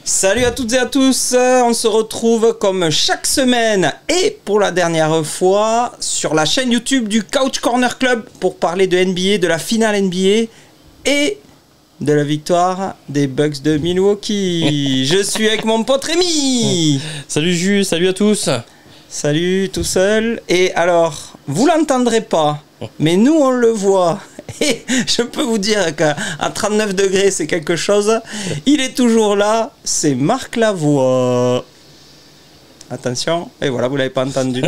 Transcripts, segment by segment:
Salut à toutes et à tous, on se retrouve comme chaque semaine et pour la dernière fois sur la chaîne YouTube du Couch Corner Club pour parler de NBA, de la finale NBA et de la victoire des Bucks de Milwaukee. Je suis avec mon pote Rémi. Salut Jus, salut à tous. Salut tout seul. Et alors, vous l'entendrez pas, mais nous on le voit. Et je peux vous dire qu'à 39 degrés, c'est quelque chose. Il est toujours là, c'est Marc Lavoie. Attention, et voilà, vous l'avez pas entendu.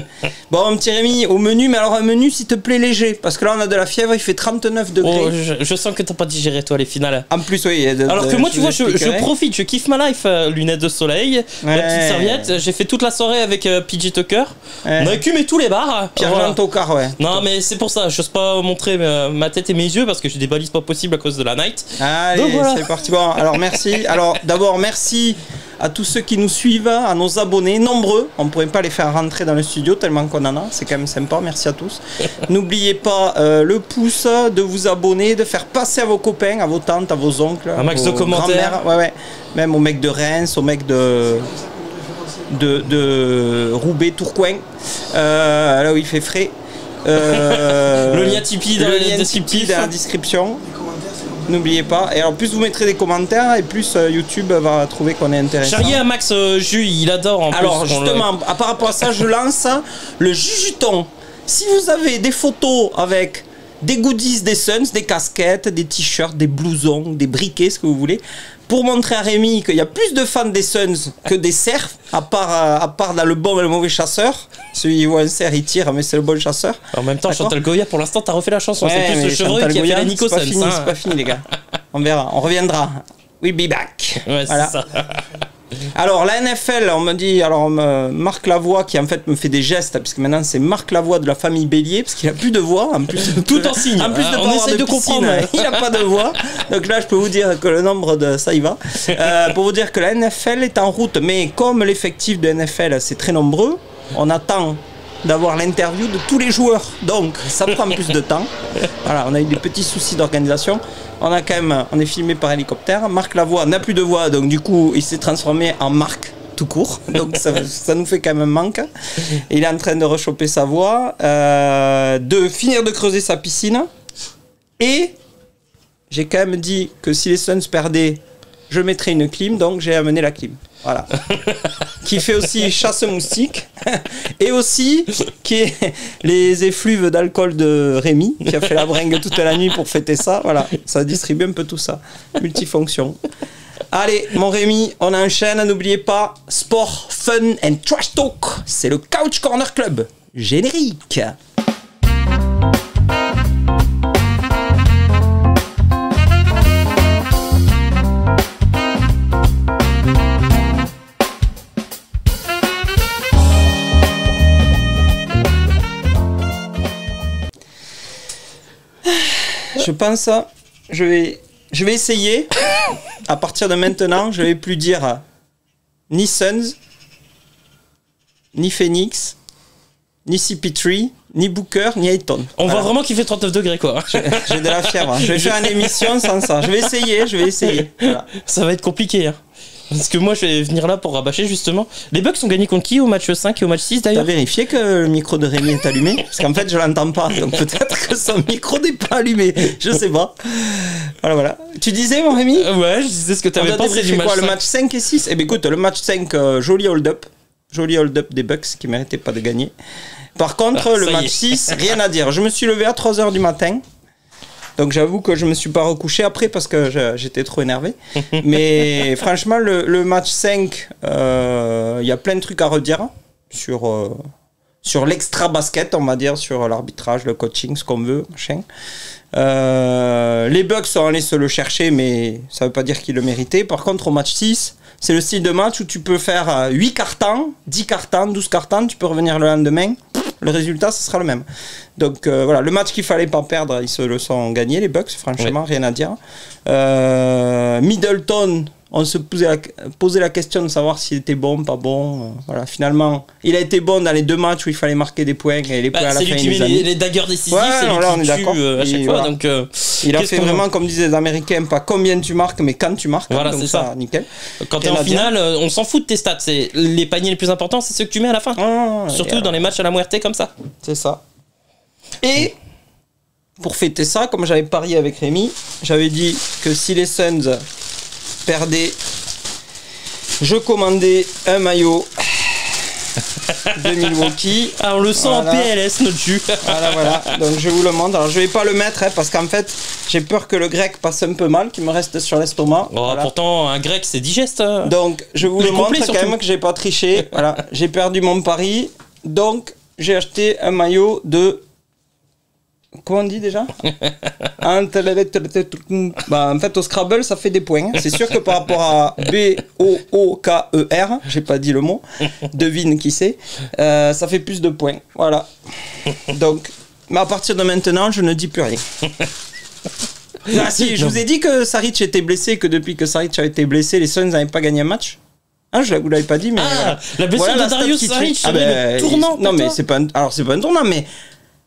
Bon, mon petit Rémi, au menu, mais alors un menu, s'il te plaît, léger. Parce que là, on a de la fièvre, il fait 39 degrés. Oh, je sens que t'as pas digéré, toi, les finales. En plus, oui. Alors que moi, tu vois, je profite, je kiffe ma life. Lunettes de soleil, la petite serviette. J'ai fait toute la soirée avec PJ Tucker. On a écumé tous les bars. Pierre-Jean Tocard, ouais. Non, mais c'est pour ça, j'ose pas montrer ma tête et mes yeux parce que j'ai des balises pas possibles à cause de la night. Allez, donc, voilà. C'est parti. Bon, alors merci. Alors, d'abord, merci à tous ceux qui nous suivent, à nos abonnés, nombreux. On ne pourrait pas les faire rentrer dans le studio tellement qu'on en a. C'est quand même sympa. Merci à tous. N'oubliez pas le pouce, de vous abonner, de faire passer à vos copains, à vos tantes, à vos oncles. Un max de commentaires. Ouais. Même aux mecs de Reims, aux mecs de Roubaix, Tourcoing. Là où il fait frais. Le lien Tipeee dans la description. N'oubliez pas. Et en plus, vous mettrez des commentaires et plus YouTube va trouver qu'on est intéressant. Charrier à Max Jus, il adore en plus. Alors, justement, par rapport à ça, je lance le Jujuton. Si vous avez des photos avec des goodies des Suns, des casquettes, des t-shirts, des blousons, des briquets, ce que vous voulez, pour montrer à Rémi qu'il y a plus de fans des Suns que des cerfs, à part dans le bon et le mauvais chasseur. Celui qui voit un cerf, il tire, mais c'est le bon chasseur. En même temps, Chantal Goya, pour l'instant, t'as refait la chanson. Ouais, c'est plus le chevreuil qui a fait la Nico Suns. C'est pas fini, les gars. On verra, on reviendra. We'll be back. Ouais, voilà. C'est ça. Alors, la NFL, on me dit, Marc Lavoie qui en fait me fait des gestes, puisque maintenant c'est Marc Lavoie de la famille Bélier, parce qu'il a plus de voix, en plus. Tout en signe. En plus de on essaie de comprendre. Il n'a pas de voix. Donc là, je peux vous dire que le nombre de ça y va. Pour vous dire que la NFL est en route, mais comme l'effectif de NFL, c'est très nombreux, on attend d'avoir l'interview de tous les joueurs. Donc, ça prend plus de temps. Voilà, on a eu des petits soucis d'organisation. On est filmé par hélicoptère. Marc Lavoie n'a plus de voix, donc du coup, il s'est transformé en Marc tout court. Donc ça nous fait quand même un manque. Et il est en train de rechoper sa voix, de finir de creuser sa piscine. Et j'ai quand même dit que si les Suns perdaient, je mettrais une clim, donc j'ai amené la clim. Voilà. Qui fait aussi chasse moustique. Et aussi qui est les effluves d'alcool de Rémi, qui a fait la bringue toute la nuit pour fêter ça. Voilà, ça distribue un peu tout ça. Multifonction. Allez, mon Rémi, on enchaîne. N'oubliez pas, sport, fun and trash talk. C'est le Couch Corner Club. Générique. Je pense, je vais essayer, à partir de maintenant, je vais plus dire ni Suns, ni Phoenix, ni CP3, ni Booker, ni Ayton. On voit vraiment qu'il fait 39 degrés, quoi. J'ai de la fièvre. Je vais faire une émission sans ça. Je vais essayer. Voilà. Ça va être compliqué, hein. Parce que moi je vais venir là pour rabâcher justement. Les Bucks ont gagné contre qui au match 5 et au match 6 d'ailleurs? T'as vérifié que le micro de Rémi est allumé? Parce qu'en fait je l'entends pas, donc peut-être que son micro n'est pas allumé. Je sais pas. Voilà. Tu disais mon Rémi? Ouais, je disais ce que t'avais pensé du match 5. Le match 5 et 6? Eh bien écoute, le match 5, joli hold-up. Joli hold-up des Bucks qui méritaient pas de gagner. Par contre, le match 6, rien à dire. Je me suis levé à 3h du matin. Donc j'avoue que je me suis pas recouché après parce que j'étais trop énervé. Mais franchement, le match 5, y a plein de trucs à redire sur l'extra basket, on va dire, sur l'arbitrage, le coaching, ce qu'on veut, machin. Les Bucks sont allés se le chercher, mais ça veut pas dire qu'ils le méritaient. Par contre, au match 6, c'est le style de match où tu peux faire 8 cartons, 10 cartons, 12 cartons, tu peux revenir le lendemain. Le résultat, ce sera le même. Donc voilà, le match qu'il fallait pas perdre, ils se le sont gagnés, les Bucks, franchement, rien à dire. Middleton, on se posait la question de savoir s'il était bon, pas bon. Voilà, finalement, il a été bon dans les 2 matchs où il fallait marquer des points et les points à la fin. C'est lui qui met les daggers décisifs, c'est lui là, on est qui tue à chaque fois. Donc, il a fait vraiment, comme disaient les Américains, pas combien tu marques, mais quand tu marques. Voilà, donc c'est ça. Nickel. Quand t'es en finale, on s'en fout de tes stats. C'est les paniers les plus importants, c'est ceux que tu mets à la fin. Surtout dans les matchs à la muerte comme ça. C'est ça. Et pour fêter ça, comme j'avais parié avec Rémi, j'avais dit que si les Suns perdaient, je commandais un maillot de Milwaukee. Ah, on le sent en PLS, notre jus. Voilà. Donc je vous le montre. Alors je vais pas le mettre parce qu'en fait, j'ai peur que le grec passe un peu mal, qu'il me reste sur l'estomac. Pourtant, un grec, c'est digeste. Donc je vous le montre quand même que j'ai pas triché. Voilà, j'ai perdu mon pari. Donc j'ai acheté un maillot de... Comment on dit déjà? En fait, au Scrabble, ça fait des points. C'est sûr que par rapport à B-O-O-K-E-R, j'ai pas dit le mot, devine qui c'est, ça fait plus de points. Voilà. Donc, mais à partir de maintenant, je ne dis plus rien. Ah si, je vous ai dit que Saric était blessé, que depuis que Saric a été blessé, les Suns n'avaient pas gagné un match. Ah, je vous l'avais pas dit, mais... la blessure de Darius Saric, le tournant. Non, mais c'est pas un tournant, mais...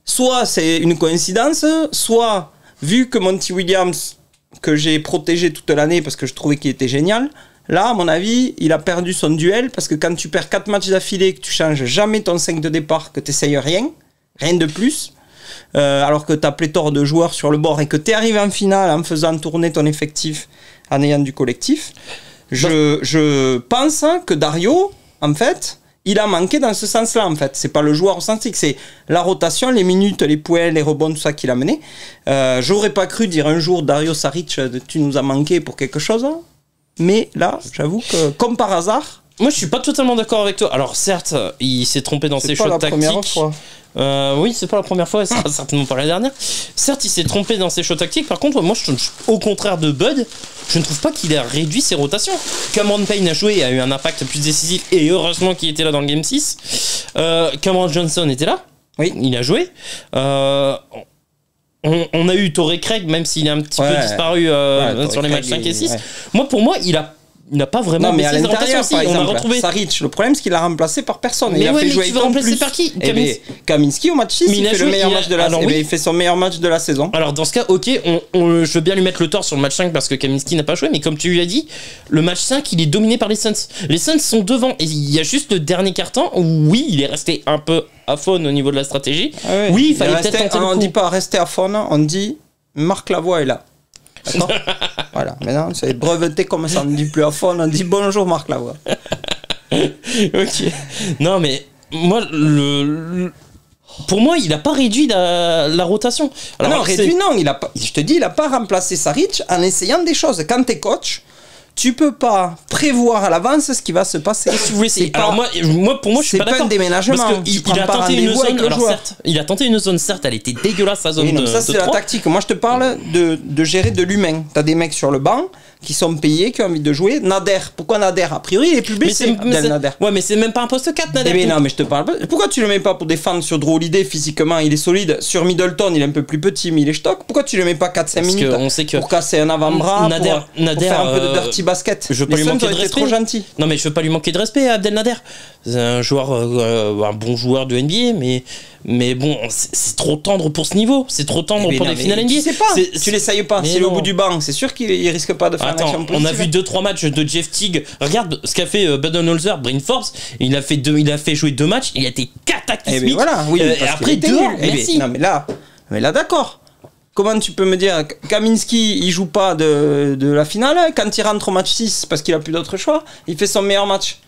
Soit c'est une coïncidence, soit vu que Monty Williams, que j'ai protégé toute l'année parce que je trouvais qu'il était génial, là, à mon avis, il a perdu son duel parce que quand tu perds 4 matchs d'affilée, que tu changes jamais ton 5 de départ, que tu n'essayes rien de plus, alors que tu as pléthore de joueurs sur le bord et que tu es arrivé en finale en faisant tourner ton effectif, en ayant du collectif, je pense que Dario, en fait... Il a manqué dans ce sens-là, en fait. C'est pas le joueur au sens strict, c'est la rotation, les minutes, les points, les rebonds, tout ça qu'il a mené. J'aurais pas cru dire un jour, Dario Saric, tu nous as manqué pour quelque chose. Hein. Mais là, j'avoue que, comme par hasard... Moi, je suis pas totalement d'accord avec toi. Alors, certes, il s'est trompé dans ses choix tactiques. C'est pas la première fois. Oui, c'est pas la première fois, et ce sera certainement pas la dernière. Certes, il s'est trompé dans ses choix tactiques. Par contre, moi, au contraire de Bud, je ne trouve pas qu'il a réduit ses rotations. Cameron Payne a joué et a eu un impact plus décisif, et heureusement qu'il était là dans le Game 6. Cameron Johnson était là. Oui, il a joué. On a eu Torrey Craig, même s'il est un petit peu disparu sur les matchs 5 et 6. Pour moi, il n'a pas vraiment baissé ses rotations aussi. On a retrouvé Saric. Le problème, c'est qu'il l'a remplacé par personne. Mais tu vas remplacer par qui? Kaminski au match 6, il fait le meilleur match de la saison. Il fait son meilleur match de la saison. Alors dans ce cas, ok, je veux bien lui mettre le tort sur le match 5 parce que Kaminski n'a pas joué, mais comme tu lui as dit, le match 5, il est dominé par les Suns. Les Suns sont devant et il y a juste le dernier quart-temps où oui, il est resté un peu à faune au niveau de la stratégie. Oui, il fallait peut-être tenter le coup. On dit pas rester à faune, on dit Marc Lavoie est là. D'accord. Voilà, maintenant c'est breveté comme ça, on ne dit plus à fond, on dit bonjour Marc Lavoie. Ok. Non mais moi pour moi il a pas réduit la rotation. Alors, il a pas, je te dis, il a pas remplacé Saric en essayant des choses. Quand t'es coach, tu peux pas prévoir à l'avance ce qui va se passer. Si vous voulez, alors moi pour moi je suis pas d'accord. C'est pas un déménagement. Parce qu'il a tenté une zone. Alors certes, il a tenté une zone. Certes, elle était dégueulasse sa zone. Ça c'est la tactique. Moi je te parle de gérer de l'humain. T'as des mecs sur le banc qui sont payés, qui ont envie de jouer. Nader, pourquoi Nader? A priori, il est plus blessé. Nader. Ouais, mais c'est même pas un poste 4, Nader. Mais non, mais je te parle pas. Pourquoi tu le mets pas pour défendre sur Drew Holiday physiquement? Il est solide. Sur Middleton, il est un peu plus petit, mais il est stock. Pourquoi tu le mets pas 4-5 minutes on sait que pour casser un avant-bras, Nader, pour faire un peu de dirty basket? Je veux pas lui manquer de respect. Trop gentil. Non, mais je veux pas lui manquer de respect à Abdel Nader. C'est un joueur, un bon joueur de NBA, mais bon, c'est trop tendre pour ce niveau. C'est trop tendre pour les finales NBA. Tu sais pas. Tu l'essayes pas. S'il est au bout du banc, c'est sûr qu'il risque pas de faire une action positive. On a vu 2-3 matchs de Jeff Teague. Regarde ce qu'a fait Budenholzer, Bryn Forbes. Il a fait jouer 2 matchs. Il a été cataclysmique. Voilà, oui. Après 2 merci. Non, mais là, d'accord. Comment tu peux me dire Kaminski, il joue pas de la finale quand il rentre au match 6 parce qu'il a plus d'autre choix, il fait son meilleur match.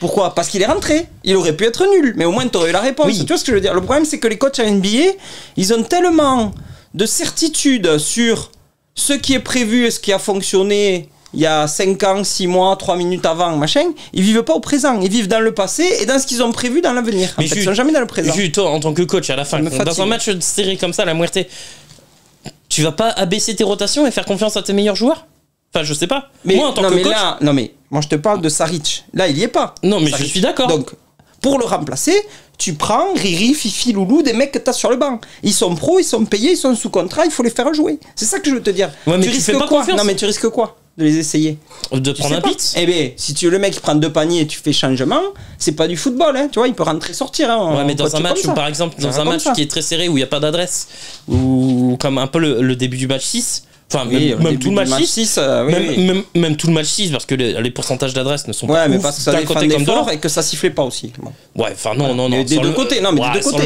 Pourquoi? Parce qu'il est rentré. Il aurait pu être nul, mais au moins tu aurais eu la réponse. Oui. Tu vois ce que je veux dire? Le problème, c'est que les coachs à NBA, ils ont tellement de certitude sur ce qui est prévu et ce qui a fonctionné il y a 5 ans, 6 mois, 3 minutes avant, machin. Ils vivent pas au présent. Ils vivent dans le passé et dans ce qu'ils ont prévu dans l'avenir. En fait, ils sont jamais dans le présent. Toi, en tant que coach, à la fin, dans un match de série comme ça, la Muerte, tu vas pas abaisser tes rotations et faire confiance à tes meilleurs joueurs? Enfin, je sais pas. Mais moi, en tant que coach... moi, je te parle de Saric. Là, il y est pas. Non, mais Saric. Je suis d'accord. Donc, pour le remplacer, tu prends Riri, Fifi, Loulou, des mecs que t'as sur le banc. Ils sont pros, ils sont payés, ils sont sous contrat, il faut les faire jouer. C'est ça que je veux te dire. Ouais, mais tu fais pas quoi? confiance. Non, mais tu risques quoi? de les essayer. De prendre un beat. Eh bien, si le mec prend 2 paniers et tu fais changement, c'est pas du football, hein. Tu vois, il peut rentrer sortir. Hein, ouais, mais dans un match, par exemple, dans un match qui est très serré où il n'y a pas d'adresse, ou comme un peu le début du match 6. Enfin, oui, même tout le match 6, même tout le match 6, parce que les pourcentages d'adresse ne sont pas mais parce que ça défendait fort et que ça sifflait pas aussi. Bon. Ouais, enfin non. Des deux côtés, non, mais des deux côtés.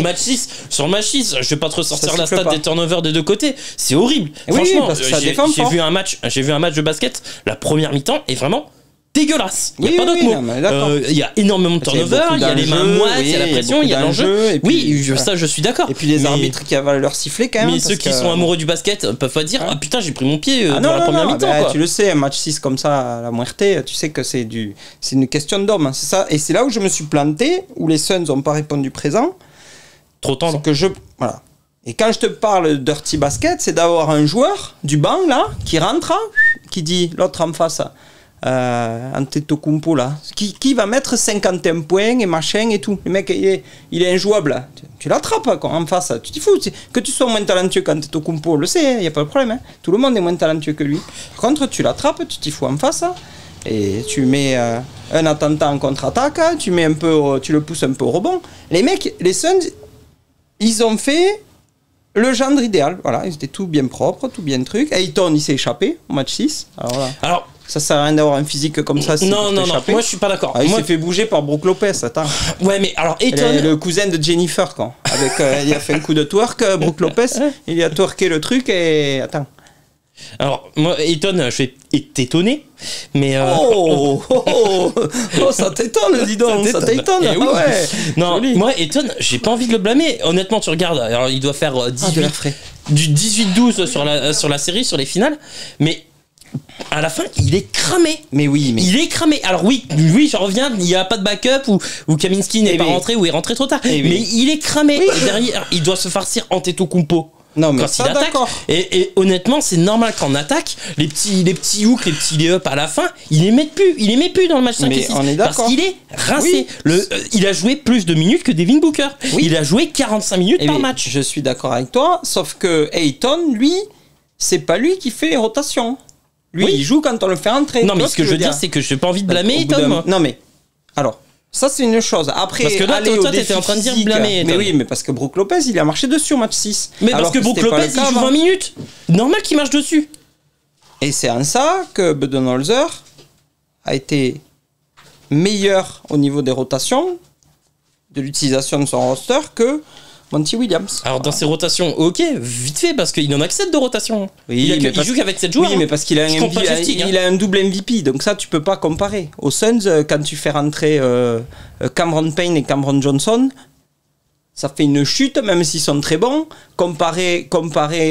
Sur le match 6, je vais pas te ressortir la stat des turnovers des deux côtés. C'est horrible. Franchement, j'ai vu un match de basket, la première mi-temps est vraiment dégueulasse. Il n'y a pas d'autre mot. Il y a énormément de turnovers, il y a les mains moites, il y a la pression, il y a l'enjeu. Oui, ça je suis d'accord. Et puis les arbitres qui avalent leur sifflet quand même. Mais ceux qui sont amoureux du basket peuvent pas dire ah putain j'ai pris mon pied dans la première mi-temps. Tu le sais, un match 6 comme ça à la muerte, tu sais que c'est une question d'homme. C'est ça. Et c'est là où je me suis planté, où les Suns n'ont pas répondu présent. Trop tendre. Voilà. Et quand je te parle de dirty basket, c'est d'avoir un joueur du banc là qui rentre, qui dit l'autre en face. Antetokounmpo là, qui va mettre 51 points et machin et tout. Le mec il est injouable là. Tu l'attrapes en face, tu t'y fous. Que tu sois moins talentueux qu'Antetokounmpo, on le sait, il n'y a pas de problème. Hein. Tout le monde est moins talentueux que lui. Par contre, tu l'attrapes, tu t'y fous en face et tu mets un attentat en contre-attaque, tu le pousses un peu au rebond. Les mecs, les Suns, ils ont fait le gendre idéal. Voilà, ils étaient tout bien propres, tout bien truc. Ayton, il s'est échappé au match 6. Alors ça sert à rien d'avoir un physique comme ça. Non, moi je suis pas d'accord. Il s'est fait bouger par Brook Lopez, attends. Ouais, mais alors Ayton. Le cousin de Jennifer, quoi. Il a fait un coup de twerk, Brook Lopez, il a twerké le truc et. Attends. Alors, moi, Ayton, je vais étonné, mais. Ça t'étonne, dis donc, ça t'étonne. Oui. Ouais. Non, moi, Ayton, j'ai pas envie de le blâmer. Honnêtement, tu regardes, alors il doit faire 18-12 sur la série, sur les finales, mais. À la fin, il est cramé. Il est cramé. Alors oui, j'en reviens. Il n'y a pas de backup ou Kaminsky n'est pas rentré ou est rentré trop tard. Mais il est cramé. Et derrière, il doit se farcir Antetokounmpo. Non, mais quand ça, il attaque. d'accord. Et honnêtement, c'est normal qu'en attaque, les petits hooks, les petits lay-up à la fin, il les met plus dans le match 5 et 6. On est d'accord. Parce qu'il est rincé. Il a joué plus de minutes que Devin Booker. Il a joué 45 minutes par match. Je suis d'accord avec toi, sauf que Ayton, lui, c'est pas lui qui fait les rotations. Lui, il joue quand on le fait entrer. Non, mais ce que je veux dire, c'est que j'ai pas envie de blâmer Ayton. Non, mais alors, ça c'est une chose. Après, parce que là, toi, t'étais en train de dire blâmer Ayton. Mais oui, mais parce que Brook Lopez, il a marché dessus au match 6. Mais parce que Brook Lopez, il joue 20 minutes. Normal qu'il marche dessus. Et c'est en ça que Budenholzer a été meilleur au niveau des rotations, de l'utilisation de son roster que Monty Williams. Alors dans ses rotations, ok, vite fait, parce qu'il en a que 7 de rotation. Oui, il joue qu'avec 7 joueurs. Oui, mais parce qu'il a un double MVP, donc ça tu peux pas comparer. Aux Suns, quand tu fais rentrer Cameron Payne et Cameron Johnson, ça fait une chute, même s'ils sont très bons, comparé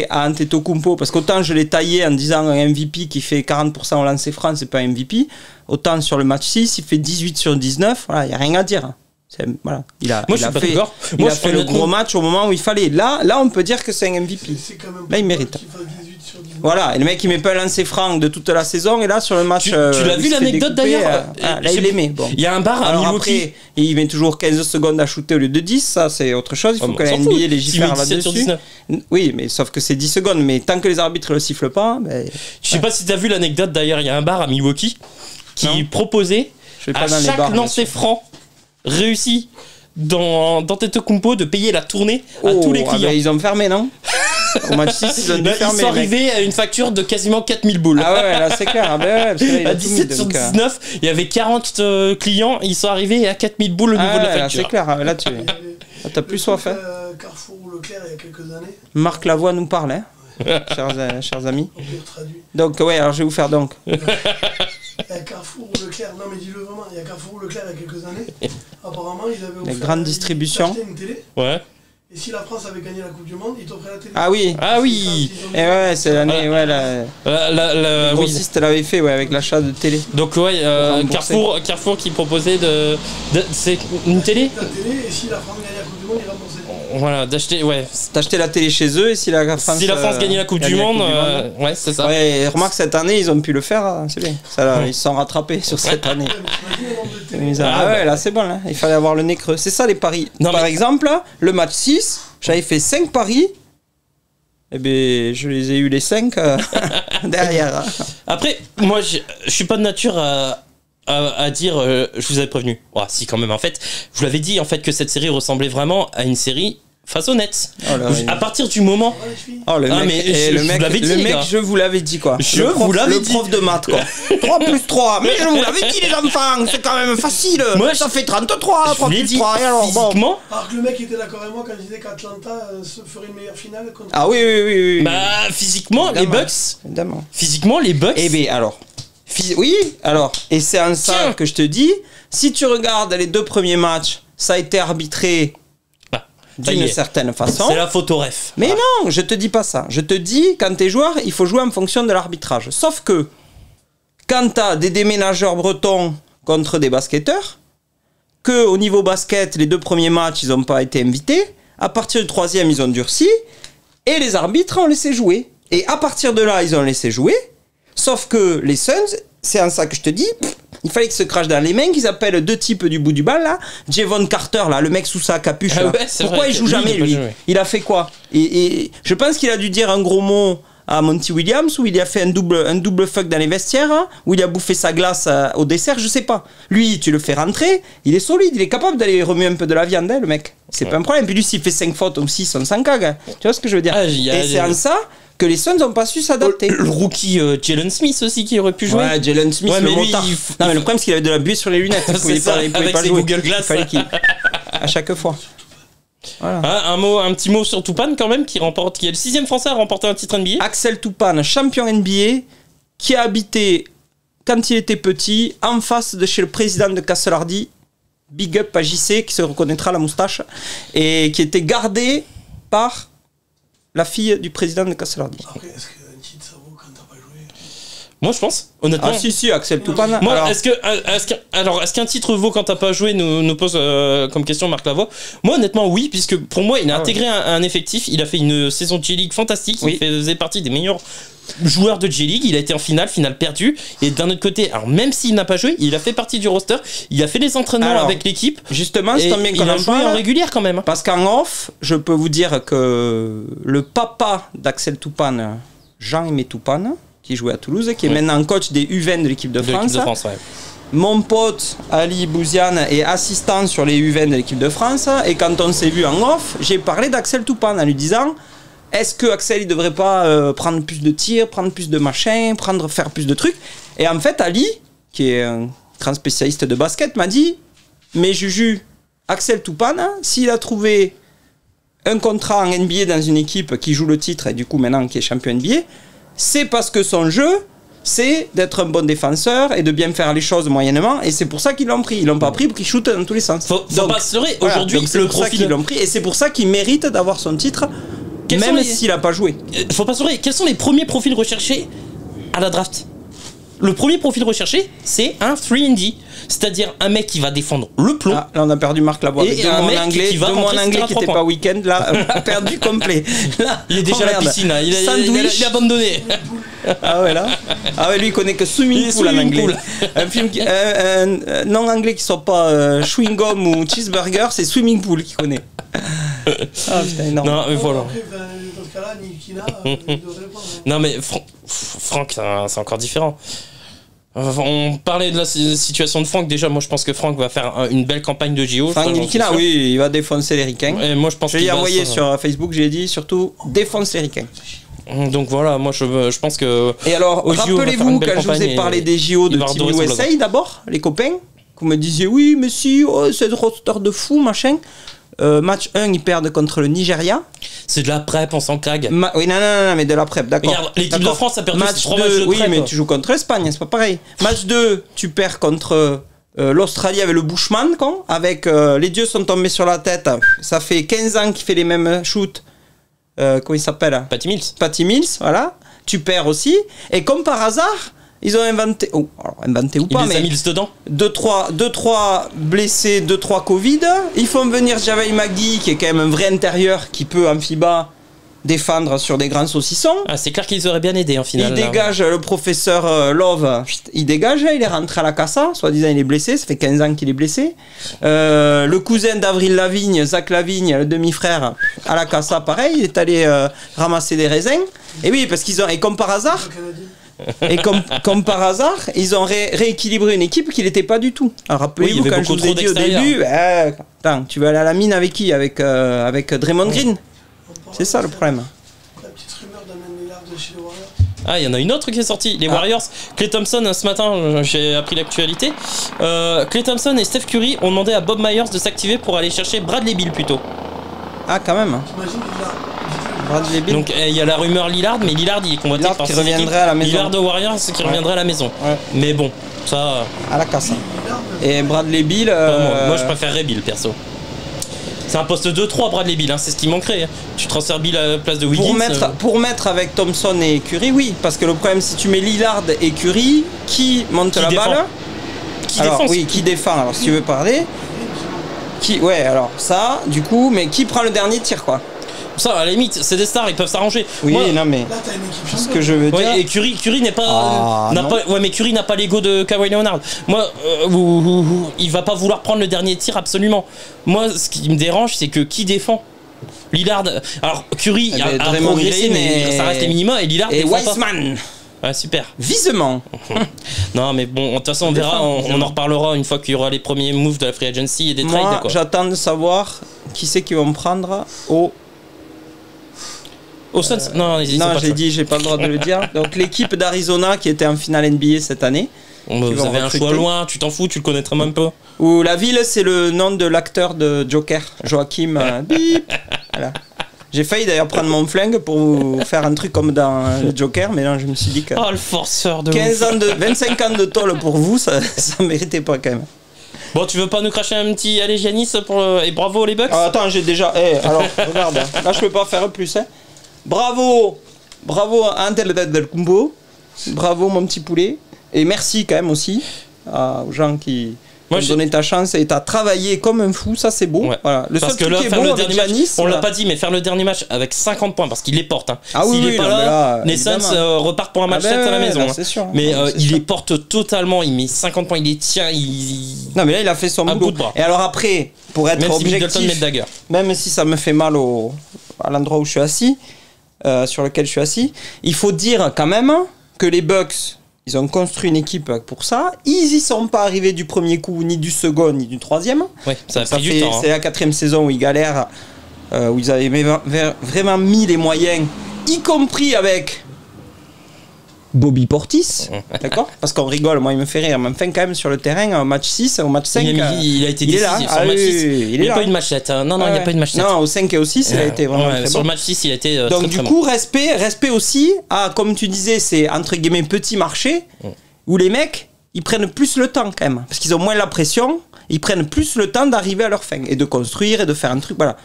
à Antetokounmpo, parce qu'autant je l'ai taillé en disant un MVP qui fait 40% au lancer franc, c'est pas un MVP, autant sur le match 6, il fait 18 sur 19, voilà, il n'y a rien à dire. Voilà. Il a fait le gros match au moment où il fallait. Là, on peut dire que c'est un MVP. Là, il mérite. Voilà, et le mec il met pas un lancer franc de toute la saison, et là sur le match. Tu l'as vu l'anecdote d'ailleurs là il l'aimait. Bon. Il y a un bar à Milwaukee. Après, il met toujours 15 secondes à shooter au lieu de 10, ça c'est autre chose. Il faut que la NBA légifère là-dessus. Oui, mais sauf que c'est 10 secondes, mais tant que les arbitres le sifflent pas. Je sais pas si t'as vu l'anecdote d'ailleurs, il y a un bar à Milwaukee qui proposait à chaque lancer franc réussi dans Antetokounmpo de payer la tournée à tous les clients. Ils ont fermé, non? Au match 6, ils ont dû fermer. Ils sont arrivés à une facture de quasiment 4000 boules. Ah ouais, là c'est clair. Parce que à 17 sur 19, il y avait 40 clients, ils sont arrivés à 4000 boules au niveau de la facture. C'est clair, là tu t'as plus soif. Carrefour ou Leclerc il y a quelques années. Marc Lavoie nous parle, hein, chers amis. Donc, ouais, alors je vais vous faire donc. Il y a Carrefour ou Leclerc, non mais dis-le vraiment, il y a Carrefour ou Leclerc il y a quelques années. Apparemment, ils avaient offert les grandes distributions. Une télé. Ouais. Et si la France avait gagné la Coupe du Monde, ils t'offraient la télé. Ah oui. Ah oui. Et ouais, c'est l'année, le grossiste l'avait fait, avec l'achat de télé. Donc ouais, Carrefour qui proposait c'est une télé. La télé, et si la France gagnait la Coupe du Monde, ils remboursaient. Voilà, d'acheter la télé chez eux, et si la France gagnait la Coupe du Monde, ouais, c'est ça. Ouais, remarque cette année, ils ont pu le faire, c'est bien. Ils se sont rattrapés sur cette année. Là c'est bon, là. Il fallait avoir le nez creux. C'est ça les paris. Par exemple, le match 6, j'avais fait 5 paris. Eh bien, je les ai eu les 5 derrière. Après, moi, je suis pas de nature à dire je vous avais prévenu. Oh, si, quand même, en fait, je vous l'avais dit en fait que cette série ressemblait vraiment à une série façonnette. Oh là, à partir du moment. Oh, le mec, je vous l'avais dit quoi. Le prof de maths quoi. 3 plus 3. Mais je vous l'avais dit les enfants, c'est quand même facile. Moi, ça fait 33. 3 plus 3. Et alors, physiquement. Alors que le mec était d'accord avec moi quand je disais qu'Atlanta ferait une meilleure finale. Ah oui. Bah, physiquement, évidemment. Les Bucks. Évidemment. Physiquement, les Bucks. Eh bien, alors. Oui, alors. Et c'est en ça que je te dis. Si tu regardes les 2 premiers matchs, ça a été arbitré. D'une certaine façon. C'est la photo ref. Mais non, je te dis pas ça. Je te dis, quand t'es joueur, il faut jouer en fonction de l'arbitrage. Sauf que, quand t'as des déménageurs bretons contre des basketteurs, que au niveau basket, les 2 premiers matchs, ils n'ont pas été invités, à partir du 3e, ils ont durci, et les arbitres ont laissé jouer. Et à partir de là, ils ont laissé jouer, sauf que les Suns, c'est en ça que je te dis... Il fallait qu'ils se crachent dans les mains, qu'ils appellent 2 types du bout du bal, là. Javon Carter, là, le mec sous sa capuche, là. Ouais, pourquoi il joue jamais, lui? Il a fait quoi? Et je pense qu'il a dû dire un gros mot à Monty Williams, où il a fait un double fuck dans les vestiaires, hein, où il a bouffé sa glace au dessert, je sais pas. Lui, tu le fais rentrer, il est solide, il est capable d'aller remuer un peu de la viande, hein, le mec. C'est pas un problème. Puis lui, s'il fait 5 fautes ou 6, on s'en cague. Hein. Tu vois ce que je veux dire? Et c'est en ça que les Suns n'ont pas su s'adapter. Le rookie Jalen Smith aussi qui aurait pu jouer. Ouais, Jalen Smith, ouais, le motard. Non, mais le problème c'est qu'il avait de la buée sur les lunettes. Il pouvait pas jouer. Google Glass. Il fallait qu'il à chaque fois. Voilà. Ah, un petit mot sur Toupane quand même qui est le 6e français à remporter un titre NBA. Axel Toupane, champion NBA, qui a habité quand il était petit en face de chez le président de Castle Hardy. Big up à JC qui se reconnaîtra la moustache et qui était gardé par la fille du président de Castle Hardy. Après, est-ce qu'un titre ça vaut quand t'as pas joué? Moi je pense, honnêtement. Ah si, Axel Toupane. Moi, alors... est-ce qu'un titre vaut quand t'as pas joué, nous pose comme question Marc Lavoie. Moi honnêtement oui, puisque pour moi il a intégré un effectif, il a fait une saison de G-League fantastique, il faisait partie des meilleurs joueur de G-League, il a été en finale perdue, et d'un autre côté, alors même s'il n'a pas joué, il a fait partie du roster, il a fait les entraînements avec l'équipe, justement, c'est bien il a joué en régulière quand même. Parce qu'en off, je peux vous dire que le papa d'Axel Toupane, Jean-Aimé Toupane, qui jouait à Toulouse, qui est maintenant coach des U20 de l'équipe de France, mon pote Ali Bouziane est assistant sur les U20 de l'équipe de France, et quand on s'est vu en off, j'ai parlé d'Axel Toupane en lui disant: est-ce que Axel il devrait pas prendre plus de tirs, prendre plus de machins, faire plus de trucs? Et en fait, Ali, qui est un grand spécialiste de basket, m'a dit: mais Juju, Axel Toupane, s'il a trouvé un contrat en NBA dans une équipe qui joue le titre et du coup maintenant qui est champion NBA, c'est parce que son jeu, c'est d'être un bon défenseur et de bien faire les choses moyennement, et c'est pour ça qu'ils l'ont pris. Ils l'ont pas pris pour qu'il shoote dans tous les sens. Faut pas se leurrer. Aujourd'hui, le profil qu'ils l'ont pris, et c'est pour ça qu'il mérite d'avoir son titre. Même s'il n'a pas joué. Faut pas se leurrer. Quels sont les premiers profils recherchés à la draft? Le premier profil recherché, c'est un 3&D. C'est-à-dire un mec qui va défendre le plomb. Ah, là, on a perdu Marc Lavoie. Et un mec qui va rentrer anglais qui n'était pas week-end, là, on a perdu complet. Là, il est déjà à la piscine, là. Il a abandonné. Ah ouais, là. Ah ouais, lui, il connaît que swimming pool en anglais. Un film non anglais qui soit pas chewing gum ou cheeseburger, c'est swimming pool qu'il connaît. Ah putain, énorme. Non, mais voilà. Après, dans ce cas-là, Nikina, il devrait pas. Non, mais Franck, c'est encore différent. On parlait de la situation de Franck. Déjà, moi je pense que Franck va faire une belle campagne de JO. Franck Nikina, oui, il va défoncer les ricains. Et moi je pense je l'ai envoyé sur Facebook, j'ai dit surtout défonce les ricains. Donc voilà, moi je pense que. Et alors, rappelez-vous quand je vous ai parlé des JO de Team USA d'abord, les copains, vous me disiez oui, mais si, c'est un roster de fou, machin. Match 1, ils perdent contre le Nigeria. C'est de la prep, on s'en cague. Oui, non, mais de la prep, d'accord. Regarde, l'équipe de France a perdu 3 matchs de prep. Oui, mais tu joues contre l'Espagne, c'est pas pareil. Match 2, tu perds contre l'Australie avec le Bushman, avec les dieux sont tombés sur la tête. Ça fait 15 ans qu'il fait les mêmes shoots. Comment il s'appelle? Patty Mills, voilà. Tu perds aussi. Et comme par hasard, ils ont inventé, inventé ou pas, mais. Ils les a mis dedans. 2-3 blessés, 2-3 Covid. Ils font venir Javel McGee, qui est quand même un vrai intérieur, qui peut en FIBA défendre sur des grands saucissons. Ah, c'est clair qu'ils auraient bien aidé en finale. Il dégage le professeur Love, il dégage, il est rentré à la Casa, soi-disant il est blessé, ça fait 15 ans qu'il est blessé. Le cousin d'Avril Lavigne, Zach Lavigne, le demi-frère, à la Casa, pareil, il est allé ramasser des raisins. Et oui, parce qu'ils ont, et comme par hasard, comme par hasard, ils ont rééquilibré une équipe qui n'était pas du tout. Alors rappelez-vous, quand je vous ai dit au début, attends, tu veux aller à la mine avec qui? Avec Draymond Green. C'est ça le problème. La petite rumeur d'Amen Lillard de chez les Warriors. Ah, il y en a une autre qui est sortie. Les Warriors, Klay Thompson, ce matin, j'ai appris l'actualité. Klay Thompson et Steph Curry ont demandé à Bob Myers de s'activer pour aller chercher Bradley Beal plutôt. Ah, quand même. T'imagines Lillard? Bradley Beal. Donc il y a la rumeur Lillard, mais Lillard il est convoité par qui reviendrait à la maison. Lillard de Warriors qui reviendrait à la maison. Ouais. Mais bon, ça. À la Casa. Et Bradley Beal. Moi je préférerais Beal perso. C'est un poste 2-3 Bradley Beal, hein, c'est ce qui manquerait. Hein. Tu transfères Beal à la place de Wiggins. Pour mettre avec Thompson et Curry, oui. Parce que le problème, si tu mets Lillard et Curry, qui monte la balle? Qui défend? Oui, qui défend, alors si tu veux parler. Ouais, alors ça, du coup, mais qui prend le dernier tir, quoi? Ça, à la limite, c'est des stars, ils peuvent s'arranger. Oui, moi, non, mais. Là, t'as une équipe Ce que je veux dire. Ouais, et Curry n'est pas. Ouais, mais Curry n'a pas l'ego de Kawhi Leonard. Moi, il va pas vouloir prendre le dernier tir, absolument. Moi, ce qui me dérange, c'est que qui défend? Lillard. Alors, Curry a progressé, mais ça reste les minima, et Lillard et défend Wiseman. Ouais, super. Visement. Non, mais bon, de toute façon, on verra, on en reparlera une fois qu'il y aura les premiers moves de la free agency et des trades. Moi, j'attends de savoir qui c'est qu'ils vont me prendre au Suns. Non, j'ai dit, j'ai pas le droit de le dire. Donc, l'équipe d'Arizona qui était en finale NBA cette année. Vous avez un choix loin, tu t'en fous, tu le connaîtrais même pas. Ou la ville, c'est le nom de l'acteur de Joker, Joachim. Bip. Voilà. J'ai failli d'ailleurs prendre mon flingue pour vous faire un truc comme dans le Joker, mais là je me suis dit que. Oh, le forceur de 25 ans de tôle pour vous, ça méritait pas quand même. Bon, tu veux pas nous cracher un petit allez Giannis et bravo les Bucks? Attends, j'ai déjà. Alors, regarde, là je peux pas faire plus. Hein. Bravo à Antetokounmpo, bravo mon petit poulet, et merci quand même aussi aux gens qui. Moi, j'ai donné ta chance et t'as travaillé comme un fou, ça c'est beau. Ouais. Voilà. Le parce seul que là, truc faire bon le dernier match, Giannis, on l'a pas dit, mais faire le dernier match avec 50 points parce qu'il les porte. Hein. Ah oui, s'il est pas là, les Suns repartent pour un match 7 à la maison. Là, c'est sûr. Mais il les porte totalement, il met 50 points, il les tient. Non, mais là il a fait son boulot. Et alors après, pour être objectif, même si ça me fait mal à l'endroit où je suis assis, sur lequel je suis assis, il faut dire quand même que les Bucks. Ils ont construit une équipe pour ça. Ils y sont pas arrivés du premier coup, ni du second, ni du troisième. Oui, ça a pris du temps. C'est la 4e saison où ils galèrent, où ils avaient vraiment mis les moyens, y compris avec Bobby Portis. D'accord? Parce qu'on rigole, moi il me fait rire. Mais enfin, quand même, sur le terrain, au match 6, au match 5. Il a été décisif sur le match 6. Il n'y a pas eu de match 7. Non, il n'y a pas eu de match 7. Non, au 5 et au 6, il a été vraiment très sur bon. le match 6, il a été donc, du coup, respect aussi à, comme tu disais, c'est entre guillemets petit marché où les mecs ils prennent plus le temps quand même. Parce qu'ils ont moins la pression, ils prennent plus le temps d'arriver à leur fin et de construire et de faire un truc. Voilà.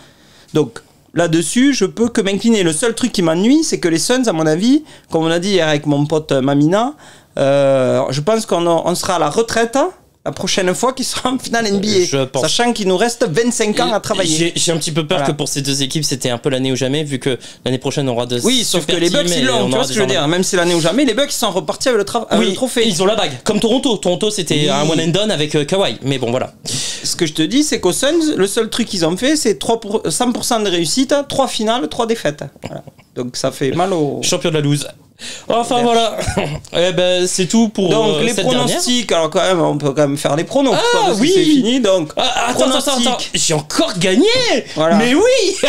Donc, là-dessus, je peux que m'incliner. Le seul truc qui m'ennuie, c'est que les Suns, à mon avis, comme on a dit hier avec mon pote Mamina, je pense qu'on sera à la retraite la prochaine fois qu'ils seront en finale NBA. Sachant qu'il nous reste 25 ans à travailler. J'ai un petit peu peur que pour ces deux équipes, c'était un peu l'année ou jamais, vu que l'année prochaine, on aura deux. Oui, sauf que les Bucks, ils l'ont. Tu vois ce que je veux dire? Même si l'année ou jamais, les Bucks, ils sont repartis avec le trophée. Ils ont la bague. Comme Toronto. Toronto, c'était un one and done avec Kawhi. Mais bon, voilà. Ce que je te dis, c'est qu'aux Suns, le seul truc qu'ils ont fait, c'est 100% de réussite, 3 finales, 3 défaites. Voilà. Donc ça fait mal au. Champion de la loose. Enfin voilà. Eh ben c'est tout pour donc les pronostics. Dernière. Alors quand même, on peut quand même faire les pronos. Ah oui. C'est fini donc. Attends. J'ai encore gagné. Voilà. Mais oui.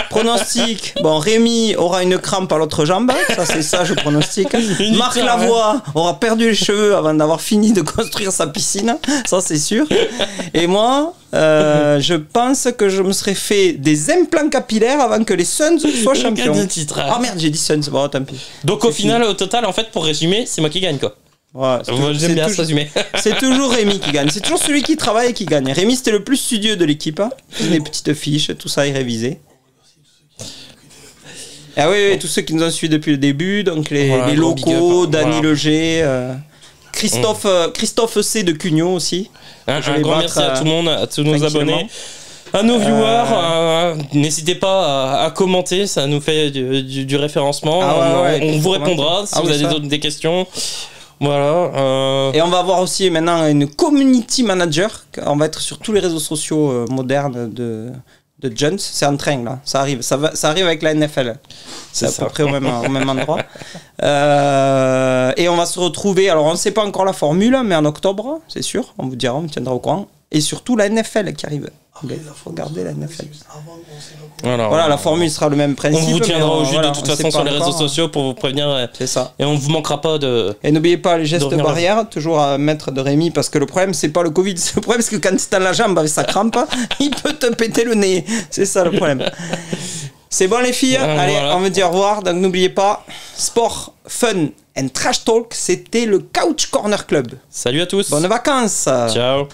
Pronostic. Bon, Rémi aura une crampe à l'autre jambe. Ça c'est ça, je pronostique. Marc Lavoie aura perdu les cheveux avant d'avoir fini de construire sa piscine. Ça c'est sûr. Et moi. Je pense que je me serais fait des implants capillaires avant que les Suns soient champions. Ah merde, j'ai dit Suns, bon tant pis. Donc au final, au total, en fait, pour résumer, c'est moi qui gagne quoi. Ouais, j'aime bien se résumer. C'est toujours Rémi qui gagne. C'est toujours celui qui travaille qui gagne. Rémi, c'était le plus studieux de l'équipe. Hein. Les petites fiches, tout ça, il révisait. Ah oui, tous ceux qui nous ont suivis depuis le début, donc les locaux, Dany Leger, Christophe C de Cugnot aussi. Un grand merci à tout le monde, à tous nos abonnés. À nos viewers, n'hésitez pas à commenter, ça nous fait du référencement. On vous répondra si vous avez des questions. Voilà. Et on va avoir aussi maintenant une community manager. On va être sur tous les réseaux sociaux modernes de Jones. C'est en train là, ça arrive. Ça arrive avec la NFL. C'est à peu près au même endroit. Et on va se retrouver. Alors on ne sait pas encore la formule, mais en octobre, c'est sûr. On vous dira, on vous tiendra au courant. Et surtout la NFL qui arrive. Regardez la NFL. Voilà, la formule sera le même principe. On vous tiendra au jus de toute façon sur les réseaux sociaux pour vous prévenir. C'est ça. Et on ne vous manquera pas de. Et n'oubliez pas les gestes barrières, toujours à mettre de Rémi, parce que le problème, c'est pas le Covid. Le problème, c'est que quand tu as la jambe avec sa crampe, il peut te péter le nez. C'est ça le problème. C'est bon, les filles. Allez, on vous dit au revoir. Donc n'oubliez pas, sport, fun and trash talk, c'était le Couch Corner Club. Salut à tous. Bonnes vacances. Ciao.